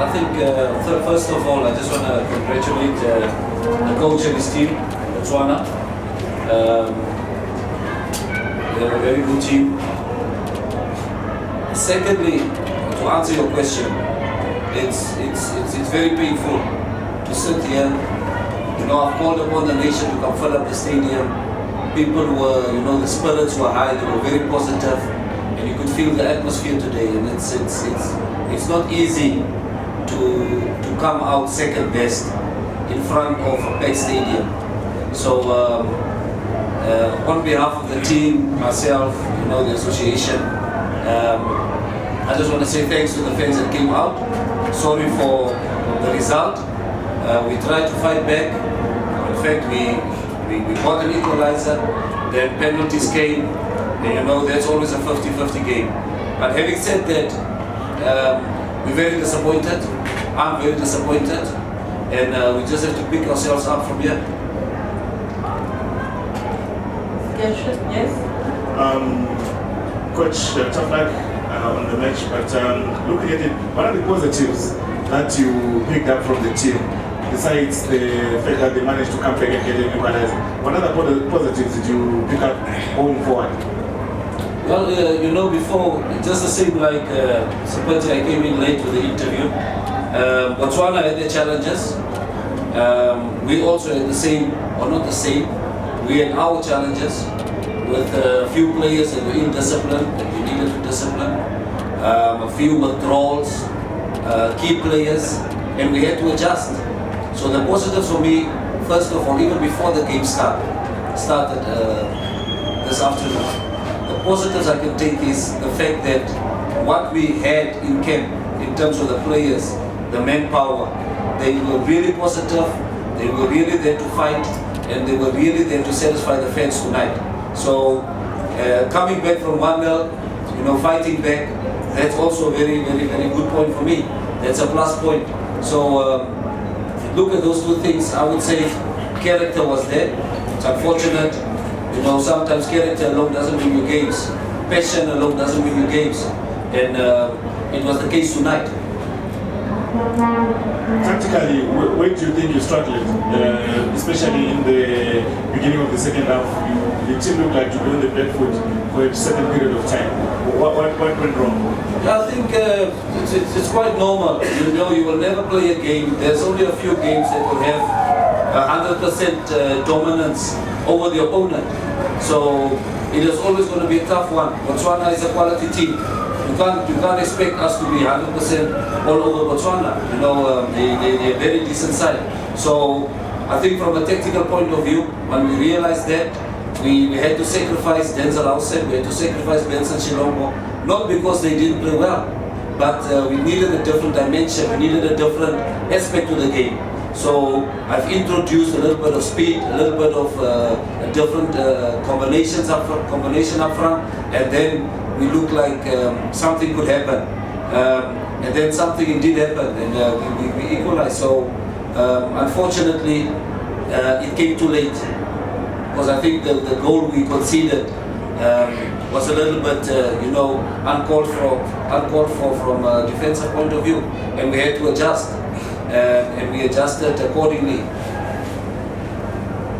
I think first of all, I just want to congratulate the coach and his team, Botswana. They're a very good team. Secondly, to answer your question, it's very painful to sit here. You know, I've called upon the nation to come fill up the stadium. People were, you know, the spirits were high. They were very positive, and you could feel the atmosphere today. And it's not easy to come out second best in front of a packed stadium. So on behalf of the team, myself, you know, the association, I just want to say thanks to the fans that came out. Sorry for the result. We tried to fight back. In fact, we got an equalizer. Then penalties came. And you know, that's always a 50-50 game. But having said that, we're very disappointed. I'm very disappointed. And we just have to pick ourselves up from here. Yes. Coach, tough luck on the match, but looking at it, what are the positives that you picked up from the team, besides the fact that they managed to come back and get an equalizer? What other positives did you pick up going forward? Well, you know, before, just the same like Sapati, I came in late with the interview. Botswana had their challenges. We also had the same, or not the same, we had our challenges with a few players that were indisciplined, that we needed to discipline, a few withdrawals, key players, and we had to adjust. So the positives for me, first of all, even before the game started this afternoon, the positives I can take is the fact that what we had in camp, in terms of the players, the manpower, they were really positive, they were really there to fight, and they were really there to satisfy the fans tonight. So coming back from 1-0, you know, fighting back, that's also a very, very, very good point for me. That's a plus point. So look at those two things. I would say character was there. It's unfortunate, you know, sometimes character alone doesn't win you games. Passion alone doesn't win you games. And it was the case tonight. Tactically, where do you think you struggled, especially in the beginning of the second half? The team looked like to be on the back foot for a certain period of time. What went wrong? I think it's quite normal. You know, you will never play a game. There's only a few games that will have 100% dominance over the opponent. So it is always going to be a tough one. Botswana is a quality team. You can't expect us to be 100% all over Botswana. You know, they're a very decent side. So I think from a tactical point of view, when we realized that, we had to sacrifice Denzel Outside, we had to sacrifice Benson Shilombo, not because they didn't play well, but we needed a different dimension, we needed a different aspect to the game. So I've introduced a little bit of speed, a little bit of a different combination up front, and then we looked like something could happen. And then something indeed happened, and we equalized. So unfortunately, it came too late, because I think the goal we conceded was a little bit, you know, uncalled for from a defensive point of view, and we had to adjust, and we adjusted accordingly.